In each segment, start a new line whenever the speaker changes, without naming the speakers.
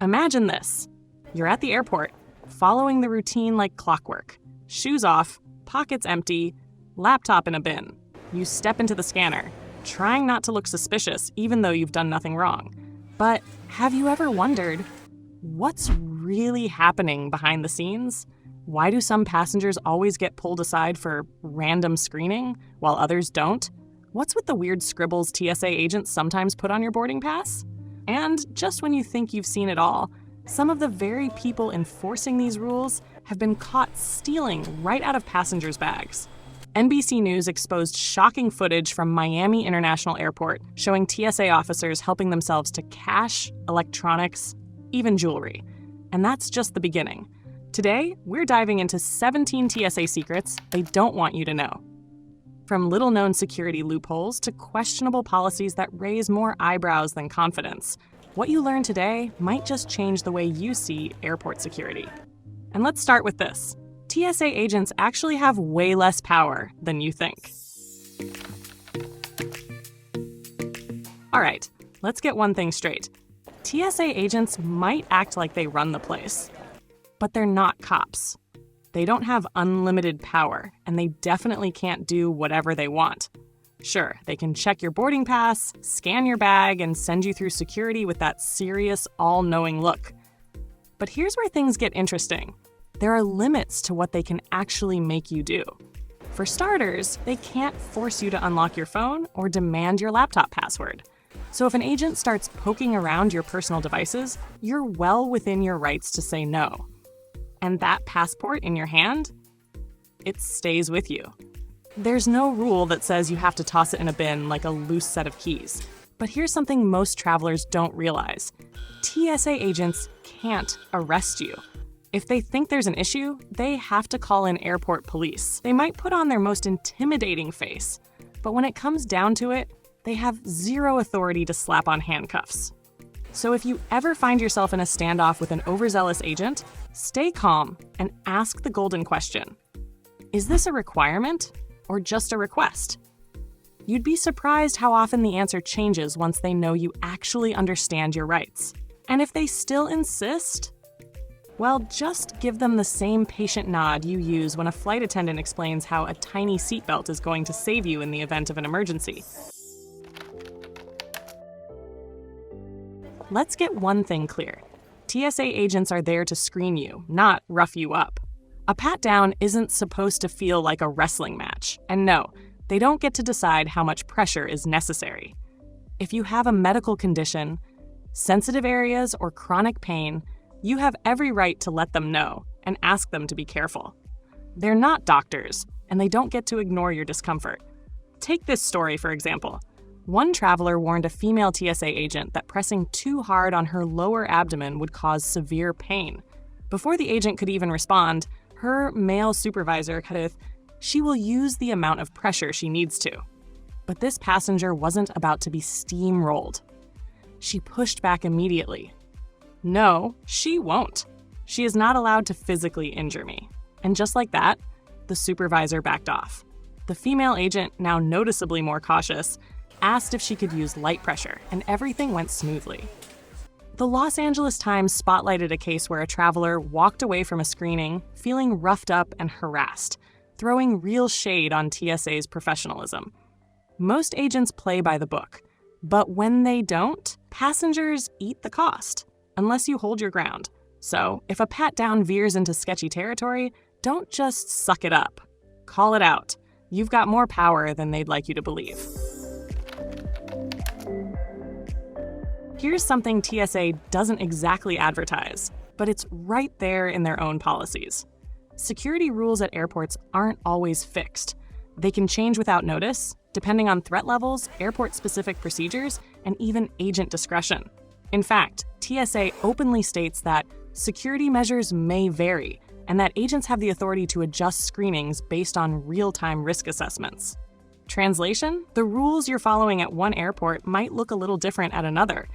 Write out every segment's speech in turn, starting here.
Imagine this. You're at the airport, following the routine like clockwork. Shoes off, pockets empty, laptop in a bin. You step into the scanner, trying not to look suspicious even though you've done nothing wrong. But have you ever wondered, what's really happening behind the scenes? Why do some passengers always get pulled aside for random screening while others don't? What's with the weird scribbles TSA agents sometimes put on your boarding pass? And just when you think you've seen it all, some of the very people enforcing these rules have been caught stealing right out of passengers' bags. NBC News exposed shocking footage from Miami International Airport showing TSA officers helping themselves to cash, electronics, even jewelry. And that's just the beginning. Today, we're diving into 17 TSA secrets they don't want you to know. From little-known security loopholes to questionable policies that raise more eyebrows than confidence, what you learn today might just change the way you see airport security. And let's start with this. TSA agents actually have way less power than you think. All right, let's get one thing straight. TSA agents might act like they run the place, but they're not cops. They don't have unlimited power, and they definitely can't do whatever they want. Sure, they can check your boarding pass, scan your bag, and send you through security with that serious, all-knowing look. But here's where things get interesting. There are limits to what they can actually make you do. For starters, they can't force you to unlock your phone or demand your laptop password. So if an agent starts poking around your personal devices, you're well within your rights to say no. And that passport in your hand, it stays with you. There's no rule that says you have to toss it in a bin like a loose set of keys. But here's something most travelers don't realize. TSA agents can't arrest you. If they think there's an issue, they have to call in airport police. They might put on their most intimidating face, but when it comes down to it, they have zero authority to slap on handcuffs. So if you ever find yourself in a standoff with an overzealous agent, stay calm and ask the golden question. Is this a requirement or just a request? You'd be surprised how often the answer changes once they know you actually understand your rights. And if they still insist, well, just give them the same patient nod you use when a flight attendant explains how a tiny seatbelt is going to save you in the event of an emergency. Let's get one thing clear. TSA agents are there to screen you, not rough you up. A pat-down isn't supposed to feel like a wrestling match. And no, they don't get to decide how much pressure is necessary. If you have a medical condition, sensitive areas, or chronic pain, you have every right to let them know and ask them to be careful. They're not doctors, and they don't get to ignore your discomfort. Take this story, for example. One traveler warned a female TSA agent that pressing too hard on her lower abdomen would cause severe pain. Before the agent could even respond, her male supervisor cut she will use the amount of pressure she needs to. But this passenger wasn't about to be steamrolled. She pushed back immediately. No, she won't. She is not allowed to physically injure me. And just like that, the supervisor backed off. The female agent, now noticeably more cautious, asked if she could use light pressure, and everything went smoothly. The Los Angeles Times spotlighted a case where a traveler walked away from a screening feeling roughed up and harassed, throwing real shade on TSA's professionalism. Most agents play by the book, but when they don't, passengers eat the cost, unless you hold your ground. So if a pat-down veers into sketchy territory, don't just suck it up. Call it out. You've got more power than they'd like you to believe. Here's something TSA doesn't exactly advertise, but it's right there in their own policies. Security rules at airports aren't always fixed. They can change without notice, depending on threat levels, airport-specific procedures, and even agent discretion. In fact, TSA openly states that security measures may vary, and that agents have the authority to adjust screenings based on real-time risk assessments. Translation? The rules you're following at one airport might look a little different at another.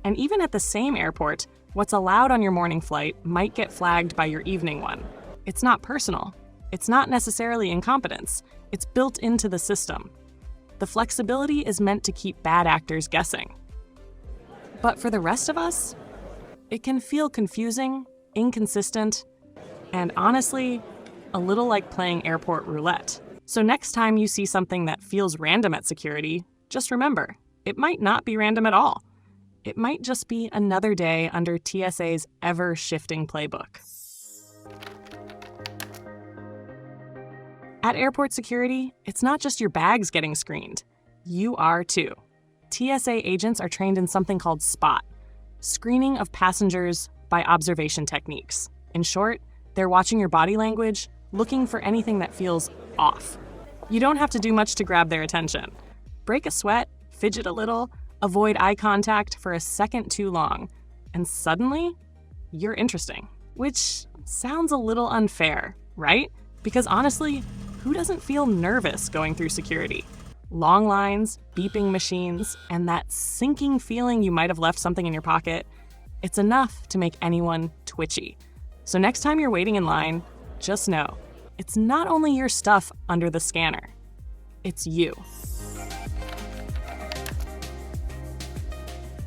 And even at the same airport, what's allowed on your morning flight might get flagged by your evening one. It's not personal. It's not necessarily incompetence. It's built into the system. The flexibility is meant to keep bad actors guessing. But for the rest of us, It can feel confusing, inconsistent, and honestly, a little like playing airport roulette. So next time you see something that feels random at security, just remember, it might not be random at all. It might just be another day under TSA's ever-shifting playbook. At airport security, it's not just your bags getting screened. You are too. TSA agents are trained in something called SPOT, screening of passengers by observation techniques. In short, they're watching your body language, looking for anything that feels off. You don't have to do much to grab their attention. Break a sweat, fidget a little, avoid eye contact for a second too long, and suddenly, you're interesting. Which sounds a little unfair, right? Because honestly, who doesn't feel nervous going through security? Long lines, beeping machines, and that sinking feeling you might have left something in your pocket, it's enough to make anyone twitchy. So next time you're waiting in line, just know, it's not only your stuff under the scanner, it's you.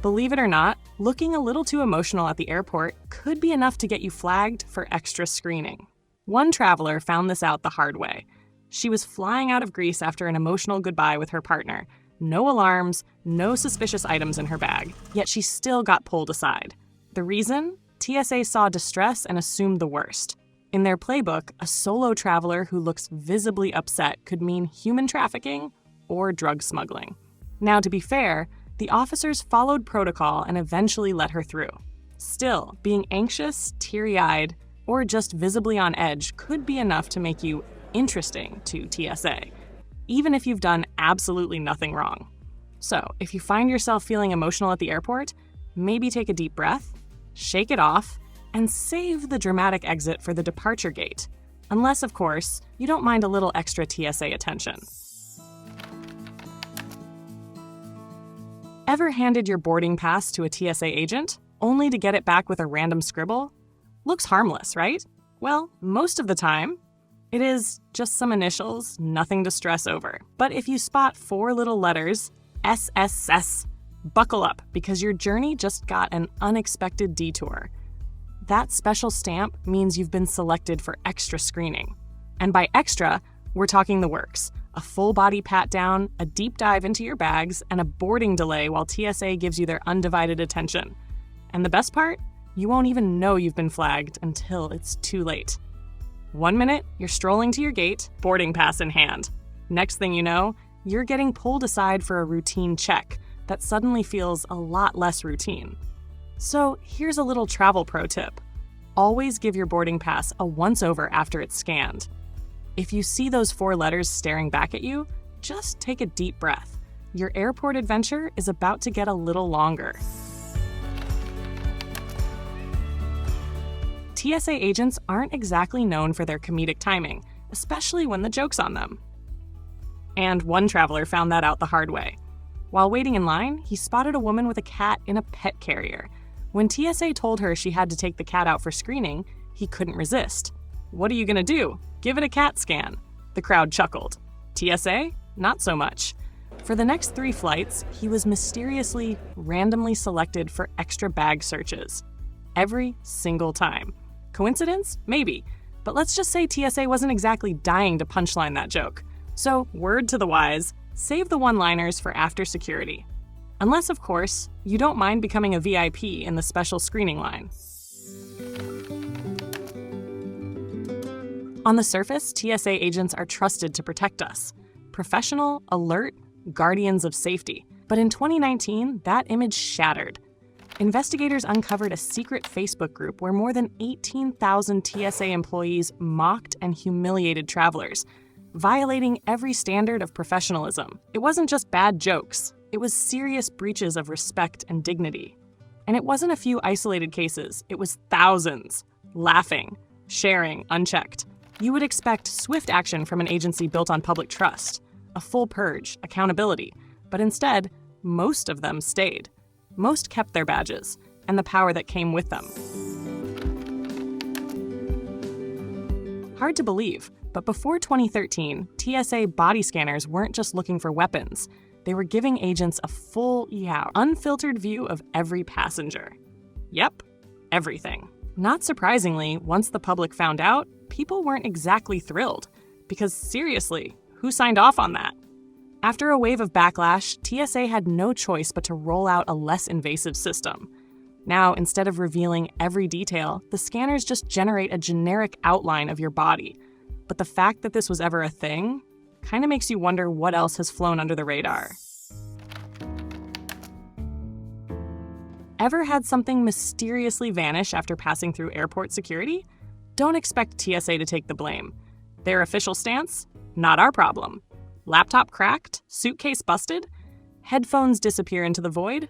Believe it or not, looking a little too emotional at the airport could be enough to get you flagged for extra screening. One traveler found this out the hard way. She was flying out of Greece after an emotional goodbye with her partner. No alarms, no suspicious items in her bag, yet she still got pulled aside. The reason? TSA saw distress and assumed the worst. In their playbook, a solo traveler who looks visibly upset could mean human trafficking or drug smuggling. Now, to be fair, the officers followed protocol and eventually let her through. Still, being anxious, teary-eyed, or just visibly on edge could be enough to make you interesting to TSA, even if you've done absolutely nothing wrong. So, if you find yourself feeling emotional at the airport, maybe take a deep breath, shake it off, and save the dramatic exit for the departure gate. Unless, of course, you don't mind a little extra TSA attention. Ever handed your boarding pass to a TSA agent, only to get it back with a random scribble? Looks harmless, right? Well, most of the time, it is just some initials, nothing to stress over. But if you spot 4 little letters, SSS, buckle up because your journey just got an unexpected detour. That special stamp means you've been selected for extra screening. And by extra, we're talking the works. A full body pat down, a deep dive into your bags, and a boarding delay while TSA gives you their undivided attention. And the best part? You won't even know you've been flagged until it's too late. 1 minute, you're strolling to your gate, boarding pass in hand. Next thing you know, you're getting pulled aside for a routine check that suddenly feels a lot less routine. So here's a little travel pro tip. Always give your boarding pass a once-over after it's scanned. If you see those 4 letters staring back at you, just take a deep breath. Your airport adventure is about to get a little longer. TSA agents aren't exactly known for their comedic timing, especially when the joke's on them. And one traveler found that out the hard way. While waiting in line, he spotted a woman with a cat in a pet carrier. When TSA told her she had to take the cat out for screening, he couldn't resist. "What are you gonna do? Give it a CAT scan." The crowd chuckled. TSA? Not so much. For the next 3 flights, he was mysteriously, randomly selected for extra bag searches. Every single time. Coincidence? Maybe. But let's just say TSA wasn't exactly dying to punchline that joke. So, word to the wise, save the one-liners for after security. Unless, of course, you don't mind becoming a VIP in the special screening line. On the surface, TSA agents are trusted to protect us. Professional, alert, guardians of safety. But in 2019, that image shattered. Investigators uncovered a secret Facebook group where more than 18,000 TSA employees mocked and humiliated travelers, violating every standard of professionalism. It wasn't just bad jokes. It was serious breaches of respect and dignity. And it wasn't a few isolated cases. It was thousands. Laughing, sharing, unchecked. You would expect swift action from an agency built on public trust, a full purge, accountability. But instead, most of them stayed. Most kept their badges and the power that came with them. Hard to believe, but before 2013, TSA body scanners weren't just looking for weapons. They were giving agents a full, unfiltered view of every passenger. Yep, everything. Not surprisingly, once the public found out, people weren't exactly thrilled. Because seriously, who signed off on that? After a wave of backlash, TSA had no choice but to roll out a less invasive system. Now, instead of revealing every detail, the scanners just generate a generic outline of your body. But the fact that this was ever a thing kind of makes you wonder what else has flown under the radar. Ever had something mysteriously vanish after passing through airport security? Don't expect TSA to take the blame. Their official stance? Not our problem. Laptop cracked? Suitcase busted? Headphones disappear into the void?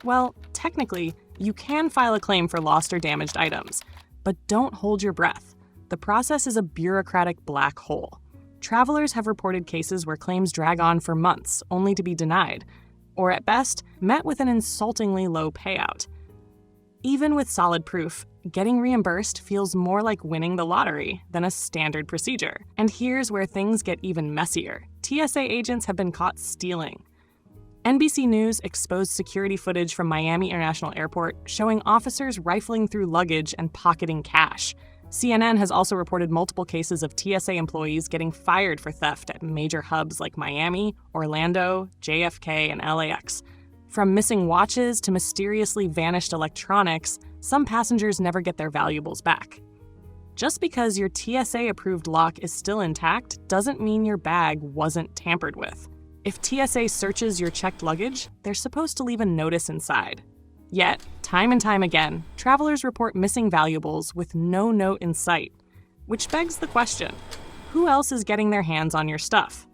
Well, technically, you can file a claim for lost or damaged items, but don't hold your breath. The process is a bureaucratic black hole. Travelers have reported cases where claims drag on for months, only to be denied, or at best, met with an insultingly low payout. Even with solid proof, getting reimbursed feels more like winning the lottery than a standard procedure. And here's where things get even messier. TSA agents have been caught stealing. NBC News exposed security footage from Miami International Airport showing officers rifling through luggage and pocketing cash. CNN has also reported multiple cases of TSA employees getting fired for theft at major hubs like Miami, Orlando, JFK, and LAX. From missing watches to mysteriously vanished electronics, some passengers never get their valuables back. Just because your TSA-approved lock is still intact doesn't mean your bag wasn't tampered with. If TSA searches your checked luggage, they're supposed to leave a notice inside. Yet, time and time again, travelers report missing valuables with no note in sight. Which begs the question, who else is getting their hands on your stuff?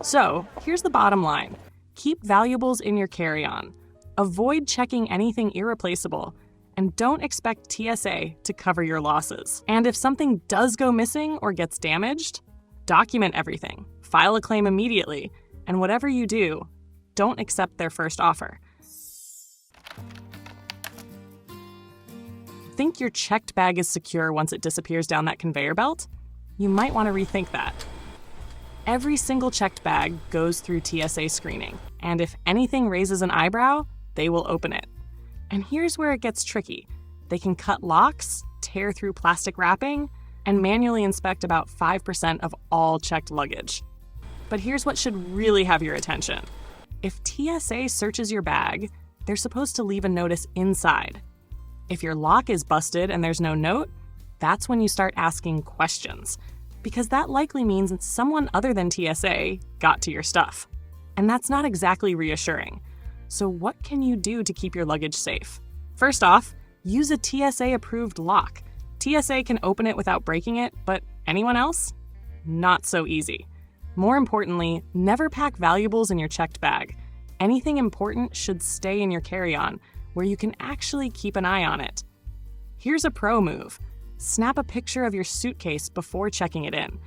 So, here's the bottom line. Keep valuables in your carry-on. Avoid checking anything irreplaceable, and don't expect TSA to cover your losses. And if something does go missing or gets damaged, document everything, file a claim immediately, and whatever you do, don't accept their first offer. Think your checked bag is secure once it disappears down that conveyor belt? You might want to rethink that. Every single checked bag goes through TSA screening, and if anything raises an eyebrow, they will open it. And here's where it gets tricky. They can cut locks, tear through plastic wrapping, and manually inspect about 5% of all checked luggage. But here's what should really have your attention. If TSA searches your bag, they're supposed to leave a notice inside. If your lock is busted and there's no note, that's when you start asking questions, because that likely means that someone other than TSA got to your stuff. And that's not exactly reassuring. So what can you do to keep your luggage safe? First off, use a TSA-approved lock. TSA can open it without breaking it, but anyone else? Not so easy. More importantly, never pack valuables in your checked bag. Anything important should stay in your carry-on, where you can actually keep an eye on it. Here's a pro move. Snap a picture of your suitcase before checking it in.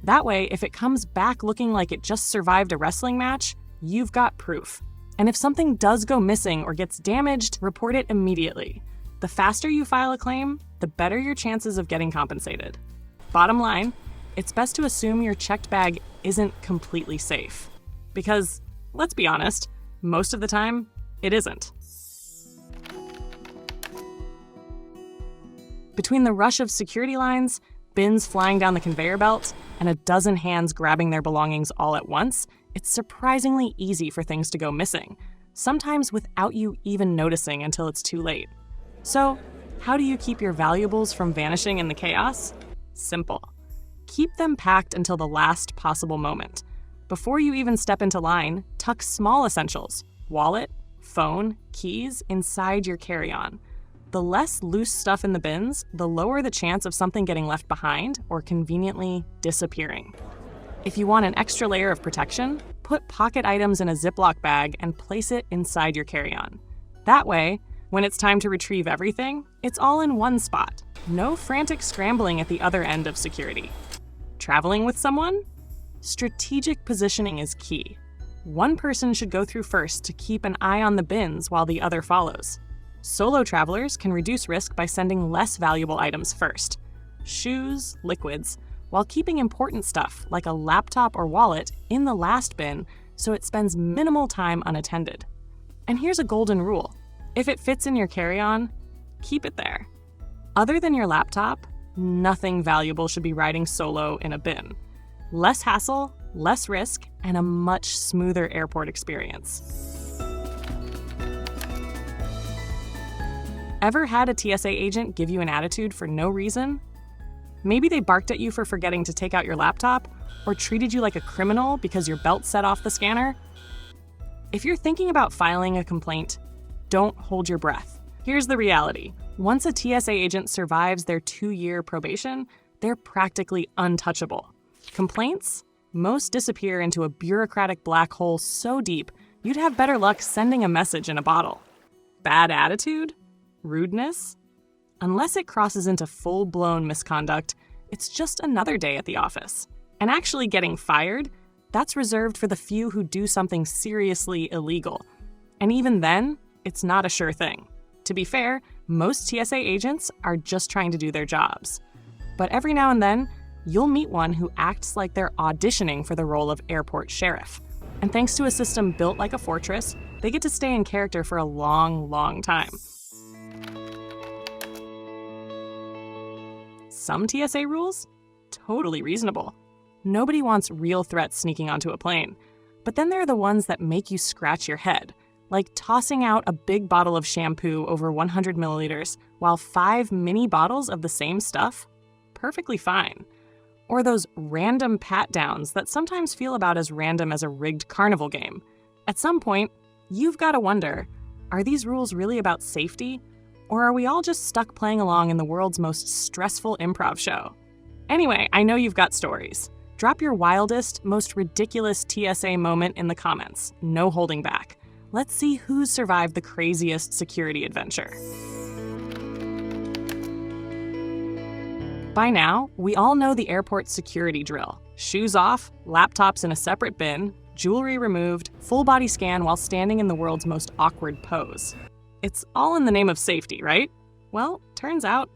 That way, if it comes back looking like it just survived a wrestling match, you've got proof. And if something does go missing or gets damaged, report it immediately. The faster you file a claim, the better your chances of getting compensated. Bottom line, it's best to assume your checked bag isn't completely safe. Because, let's be honest, most of the time, it isn't. Between the rush of security lines, bins flying down the conveyor belt, and a dozen hands grabbing their belongings all at once, it's surprisingly easy for things to go missing, sometimes without you even noticing until it's too late. So, how do you keep your valuables from vanishing in the chaos? Simple. Keep them packed until the last possible moment. Before you even step into line, tuck small essentials, wallet, phone, keys, inside your carry-on. The less loose stuff in the bins, the lower the chance of something getting left behind or conveniently disappearing. If you want an extra layer of protection, put pocket items in a Ziploc bag and place it inside your carry-on. That way, when it's time to retrieve everything, it's all in one spot. No frantic scrambling at the other end of security. Traveling with someone? Strategic positioning is key. One person should go through first to keep an eye on the bins while the other follows. Solo travelers can reduce risk by sending less valuable items first. Shoes, liquids, while keeping important stuff like a laptop or wallet in the last bin so it spends minimal time unattended. And here's a golden rule. If it fits in your carry-on, keep it there. Other than your laptop, nothing valuable should be riding solo in a bin. Less hassle, less risk, and a much smoother airport experience. Ever had a TSA agent give you an attitude for no reason? Maybe they barked at you for forgetting to take out your laptop, or treated you like a criminal because your belt set off the scanner? If you're thinking about filing a complaint, don't hold your breath. Here's the reality. Once a TSA agent survives their 2-year probation, they're practically untouchable. Complaints? Most disappear into a bureaucratic black hole so deep, you'd have better luck sending a message in a bottle. Bad attitude? Rudeness? Unless it crosses into full-blown misconduct, it's just another day at the office. And actually getting fired? That's reserved for the few who do something seriously illegal. And even then, it's not a sure thing. To be fair, most TSA agents are just trying to do their jobs. But every now and then, you'll meet one who acts like they're auditioning for the role of airport sheriff. And thanks to a system built like a fortress, they get to stay in character for a long, long time. Some TSA rules? Totally reasonable. Nobody wants real threats sneaking onto a plane. But then there are the ones that make you scratch your head, like tossing out a big bottle of shampoo over 100 milliliters while 5 mini bottles of the same stuff? Perfectly fine. Or those random pat-downs that sometimes feel about as random as a rigged carnival game. At some point, you've got to wonder, are these rules really about safety? Or are we all just stuck playing along in the world's most stressful improv show? Anyway, I know you've got stories. Drop your wildest, most ridiculous TSA moment in the comments. No holding back. Let's see who's survived the craziest security adventure. By now, we all know the airport security drill. Shoes off, laptops in a separate bin, jewelry removed, full body scan while standing in the world's most awkward pose. It's all in the name of safety, right? Well, turns out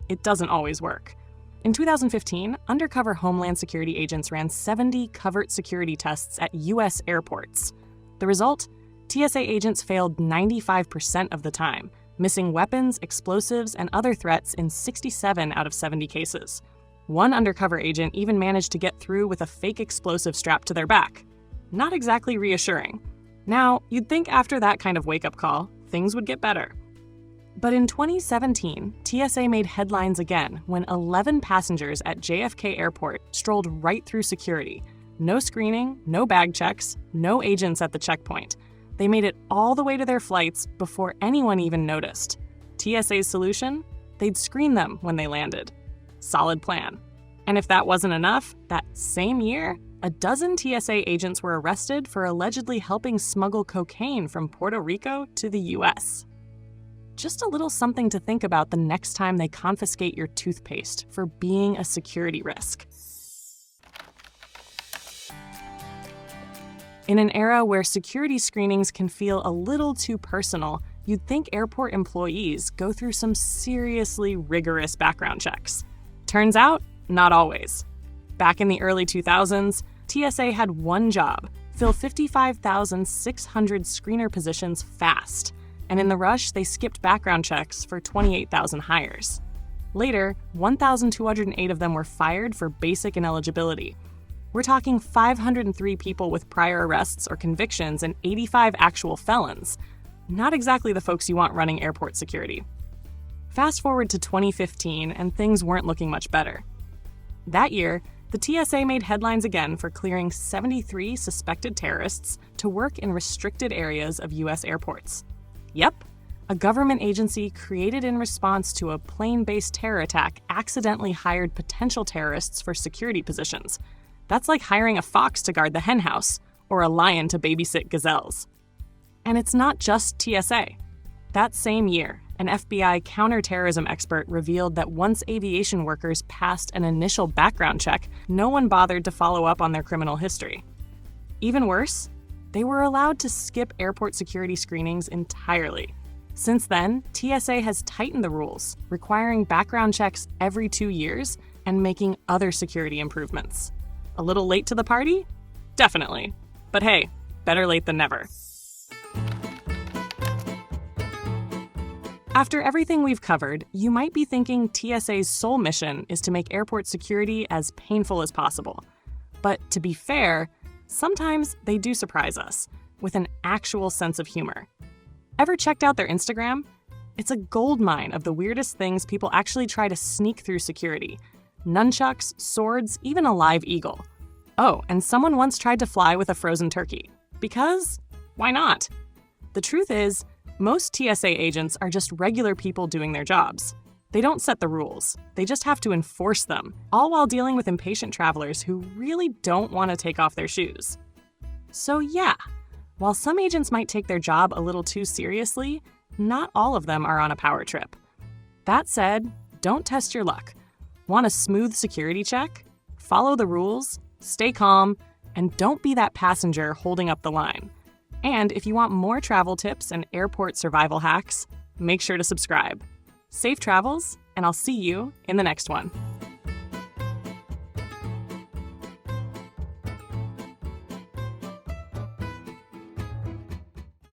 it doesn't always work. In 2015, undercover Homeland Security agents ran 70 covert security tests at U.S. airports. The result? TSA agents failed 95% of the time, missing weapons, explosives, and other threats in 67 out of 70 cases. One undercover agent even managed to get through with a fake explosive strapped to their back. Not exactly reassuring. Now, you'd think after that kind of wake-up call, things would get better. But in 2017, TSA made headlines again when 11 passengers at JFK Airport strolled right through security. No screening, no bag checks, no agents at the checkpoint. They made it all the way to their flights before anyone even noticed. TSA's solution? They'd screen them when they landed. Solid plan. And if that wasn't enough, that same year, a dozen TSA agents were arrested for allegedly helping smuggle cocaine from Puerto Rico to the US. Just a little something to think about the next time they confiscate your toothpaste for being a security risk. In an era where security screenings can feel a little too personal, you'd think airport employees go through some seriously rigorous background checks. Turns out, not always. Back in the early 2000s, TSA had one job: fill 55,600 screener positions fast. And in the rush, they skipped background checks for 28,000 hires. Later, 1,208 of them were fired for basic ineligibility. We're talking 503 people with prior arrests or convictions and 85 actual felons. Not exactly the folks you want running airport security. Fast forward to 2015, and things weren't looking much better. That year, the TSA made headlines again for clearing 73 suspected terrorists to work in restricted areas of U.S. airports. Yep, a government agency created in response to a plane-based terror attack accidentally hired potential terrorists for security positions. That's like hiring a fox to guard the henhouse or a lion to babysit gazelles. And it's not just TSA. That same year, an FBI counterterrorism expert revealed that once aviation workers passed an initial background check, no one bothered to follow up on their criminal history. Even worse, they were allowed to skip airport security screenings entirely. Since then, TSA has tightened the rules, requiring background checks every 2 years and making other security improvements. A little late to the party? Definitely. But hey, better late than never. After everything we've covered, you might be thinking TSA's sole mission is to make airport security as painful as possible. But to be fair, sometimes they do surprise us with an actual sense of humor. Ever checked out their Instagram? It's a goldmine of the weirdest things people actually try to sneak through security. Nunchucks, swords, even a live eagle. Oh, and someone once tried to fly with a frozen turkey. Because why not? The truth is, most TSA agents are just regular people doing their jobs. They don't set the rules. They just have to enforce them, all while dealing with impatient travelers who really don't want to take off their shoes. So yeah, while some agents might take their job a little too seriously, not all of them are on a power trip. That said, don't test your luck. Want a smooth security check? Follow the rules, stay calm, and don't be that passenger holding up the line. And if you want more travel tips and airport survival hacks, make sure to subscribe. Safe travels, and I'll see you in the next one.